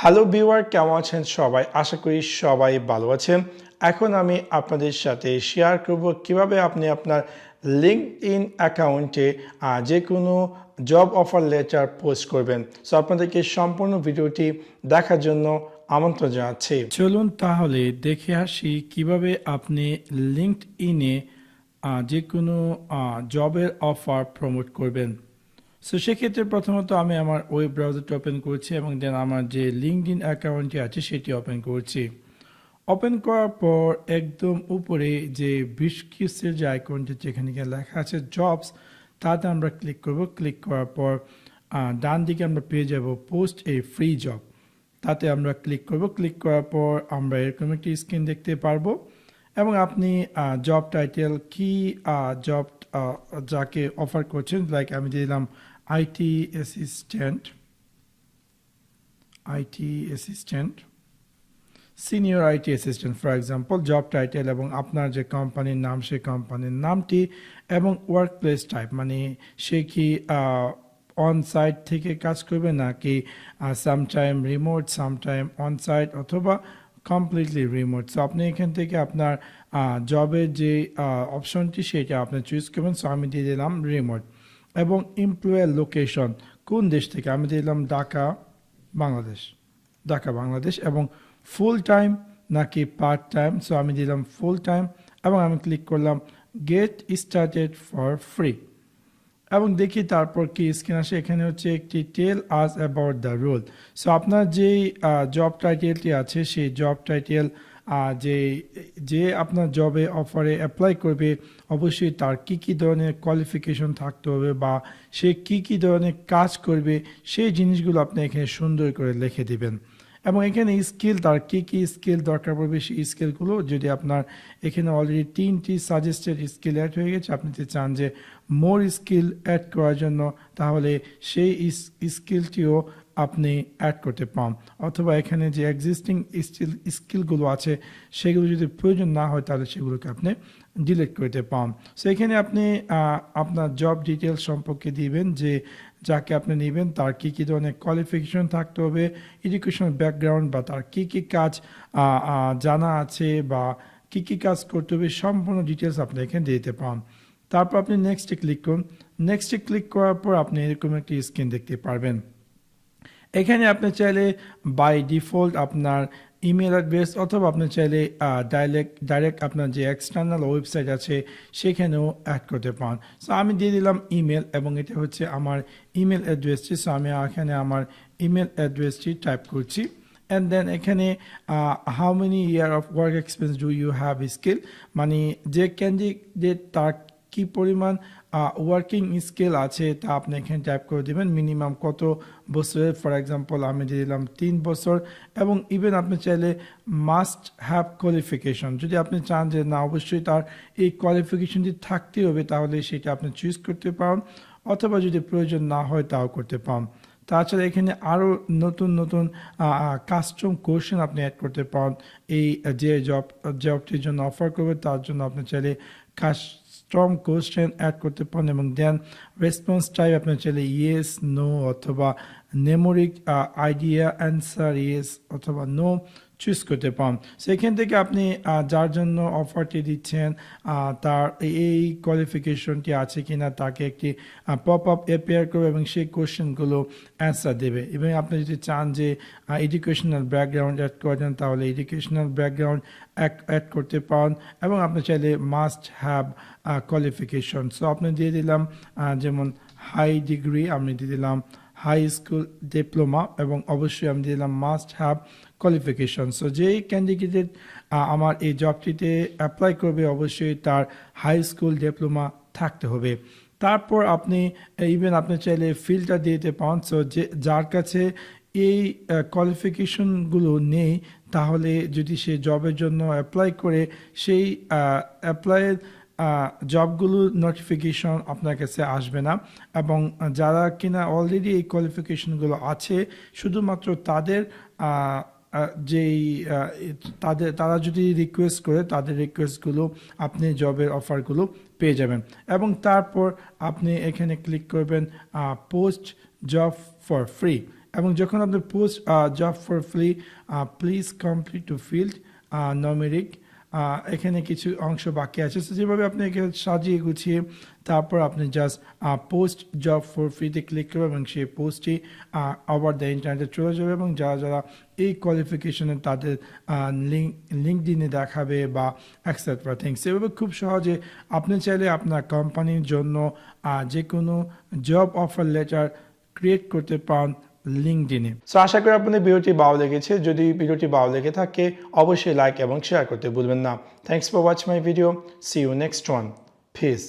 Hello viewer, কেমন আছেন সবাই? আশা করি সবাই ভালো আছেন। এখন আমি আপনাদের সাথে শেয়ার করব কিভাবে আপনি আপনার লিঙ্কডইন অ্যাকাউন্টে যে কোনো জব অফার লেটার পোস্ট করবেন। সো আপনাদেরকে সম্পূর্ণ ভিডিওটি দেখার জন্য আমন্ত্রণ জানাচ্ছি। চলুন তাহলে দেখে আসি কিভাবে আপনি লিঙ্কডইনে যে কোনো জবের অফার প্রমোট করবেন। সো সেক্ষেত্রে প্রথমত আমি আমার ওয়েব ব্রাউজারটি ওপেন করছি এবং দেন আমার যে লিঙ্কডইন অ্যাকাউন্টটি আছে সেটি ওপেন করছি। ওপেন করার পর একদম উপরে যে ব্রিফকেসের যে আইকনটি যেখানে লেখা আছে জবস, তাতে আমরা ক্লিক করব। ক্লিক করার পর ডান দিকে আমরা পেয়ে যাব পোস্ট এ ফ্রি জব, তাতে আমরা ক্লিক করব। ক্লিক করার পর আমরা এরকম একটি স্ক্রিন দেখতে পারবো এবং আপনি জব টাইটেল কি জব যাকে অফার করছেন, লাইক আমি দিলাম IT assistant, senior IT assistant for example, job title এবং আপনার যে কোম্পানির নাম সেই কোম্পানির নামটি এবং ওয়ার্ক প্লেস টাইপ, মানে সে কি অন সাইট থেকে কাজ করবে নাকি sometime remote, sometime on site অথবা কমপ্লিটলি রিমোট। সো আপনি এখান থেকে আপনার জবের যে অপশনটি সেটা আপনি চুজ করবেন। সো আমি দিয়ে দিলাম রিমোট এবং এমপ্লয়ার লোকেশন কোন দেশ থেকে, আমি দিলাম ঢাকা বাংলাদেশ এবং ফুল টাইম নাকি পার্ট টাইম। সো আমি দিলাম ফুল টাইম এবং আমি ক্লিক করলাম গেট স্টার্টেড ফর ফ্রি এবং দেখি তারপর কি স্ক্রিন আসে। এখানে হচ্ছে একটি tell us about the role. So আপনার যেই জব টাইটেলটি আছে সেই জব টাইটেল যে আপনার জবে অফারে অ্যাপ্লাই করবে অবশ্যই তার কি ধরনের কোয়ালিফিকেশন থাকতে হবে বা সে কি ধরনের কাজ করবে সেই জিনিসগুলো আপনি এখানে সুন্দর করে লিখে দিবেন এবং এখানে স্কিল, তার কি স্কিল দরকার পড়বে সেই স্কিলগুলো, যদি আপনার এখানে অলরেডি 3টি সাজেস্টেড স্কিল অ্যাড হয়ে গেছে, আপনি যদি চান যে মোর স্কিল অ্যাড করার জন্য তাহলে সেই স্কিলটিও আপনি অ্যাড করতে পান, অথবা এখানে যে এক্সিস্টিং স্কিলগুলো আছে সেগুলো যদি প্রয়োজন না হয় তাহলে সেগুলোকে আপনি ডিলিট করতে পান। সো এখানে আপনি আপনার জব ডিটেলস সম্পর্কে দিবেন যে যাকে আপনি নেবেন তার কি ধরনের কোয়ালিফিকেশন থাকতে হবে, এডুকেশনাল ব্যাকগ্রাউন্ড বা তার কি কাজ জানা আছে বা কি কাজ করতে হবে, সম্পূর্ণ ডিটেলস আপনি এখানে দিতে পান। তারপর আপনি নেক্সটে ক্লিক করুন। নেক্সটে ক্লিক করার পর আপনি এরকম একটি স্ক্রিন দেখতে পারবেন। এখানে আপনি চাইলে বাই ডিফল্ট আপনার ইমেল অ্যাড্রেস অথবা আপনি চাইলে ডাইরেক্ট আপনার যে এক্সটার্নাল ওয়েবসাইট আছে সেখানেও অ্যাড করতে পারেন। সো আমি দিয়ে দিলাম ইমেল এবং এটা হচ্ছে আমার ইমেল অ্যাড্রেসটি। সো আমি এখানে আমার ইমেল অ্যাড্রেসটি টাইপ করছি অ্যান্ড দেন এখানে how many year of work experience do you have skill, মানে যে ক্যান্ডিডেট তার কি পরিমাণ ওয়ার্কিং স্কিল আছে তা আপনি এখানে টাইপ করে দেবেন। মিনিমাম কত বছরের, ফর এক্সাম্পল আমি দিয়ে দিলাম 3 বছর এবং ইভেন আপনি চাইলে মাস্ট হ্যাভ কোয়ালিফিকেশন, যদি আপনি চান যে না অবশ্যই তার এই কোয়ালিফিকেশনটি থাকতেই হবে তাহলে সেটা আপনি চুজ করতে পারেন, অথবা যদি প্রয়োজন না হয় তাও করতে পারেন। তাছাড়া এখানে আরও নতুন কাস্টম কোশ্চেন আপনি অ্যাড করতে পারেন। এই যে জবটির জন্য অফার করবে তার জন্য আপনি চাইলে কাস্টম কোশ্চেন অ্যাড করতে পারেন এবং দেন রেসপন্স টাইপ আপনি চাইলে ইয়েস, নো অথবা নেমোরিক আইডিয়া অ্যান্সার ইয়েস অথবা নো চুজ করতে পারেন। সেখান থেকে আপনি যার জন্য অফারটি দিচ্ছেন তার এই কোয়ালিফিকেশনটি আছে কিনা তাকে একটি পপ আপ অ্যাপিয়ার করবে এবং সেই কোশ্চেনগুলো অ্যান্সার দেবে। এবং আপনি যদি চান যে এডুকেশনাল ব্যাকগ্রাউন্ড অ্যাড করেন তাহলে এডুকেশনাল ব্যাকগ্রাউন্ড অ্যাড করতে পারেন এবং আপনি চাইলে মাস্ট হ্যাভ কোয়ালিফিকেশন। সো আপনি দিয়ে দিলাম যেমন হাই ডিগ্রি, আমি দিয়ে দিলাম হাই স্কুল ডিপ্লোমা এবং অবশ্যই আমি দিলাম মাস্ট হ্যাভ কোয়ালিফিকেশন। সো যেই ক্যান্ডিডেট আমার এই জবটিতে অ্যাপ্লাই করবে অবশ্যই তার হাই স্কুল ডিপ্লোমা থাকতে হবে। তারপর আপনি ইভেন আপনি চাইলে ফিল্টার দিতে পান। সো যার কাছে এই কোয়ালিফিকেশনগুলো নেই তাহলে যদি সে জবের জন্য অ্যাপ্লাই করে সেই অ্যাপ্লাইয়ের জবগুলো নোটিফিকেশন আপনার কাছে আসবে না এবং যারা কিনা অলরেডি এই কোয়ালিফিকেশনগুলো আছে শুধুমাত্র তাদের তারা যদি রিকোয়েস্ট করে তাদের রিকোয়েস্টগুলো আপনি জবের অফারগুলো পেয়ে যাবেন এবং তারপর আপনি এখানে ক্লিক করবেন পোস্ট জব ফর ফ্রি এবং যখন আপনি post job for free please complete to field numeric এখানে কিছু অংশ বাকি আছে, সো যেভাবে আপনি এখানে সাজিয়ে গুছিয়ে তারপর আপনি জাস্ট পোস্ট জব ফর ফ্রিতে ক্লিক করবেন এবং সেই পোস্টটি ওভার দ্য ইন্টারনেটে চলে যাবে এবং যারা যারা এই কোয়ালিফিকেশনে তাদের লিঙ্কডিনে দেখাবে বা এক্সেট্রা থিংস। এভাবে খুব সহজে আপনি চাইলে আপনার কোম্পানির জন্য যে কোনো জব অফার লেটার ক্রিয়েট করতে পারেন লিঙ্কডিনে। সো আশা করি আপনাদের ভিডিওটি ভালো লেগেছে। যদি ভিডিওটি ভালো লেগে থাকে অবশ্যই লাইক এবং শেয়ার করতে ভুলবেন না। Thanks for watch my video. See you next one. Piece.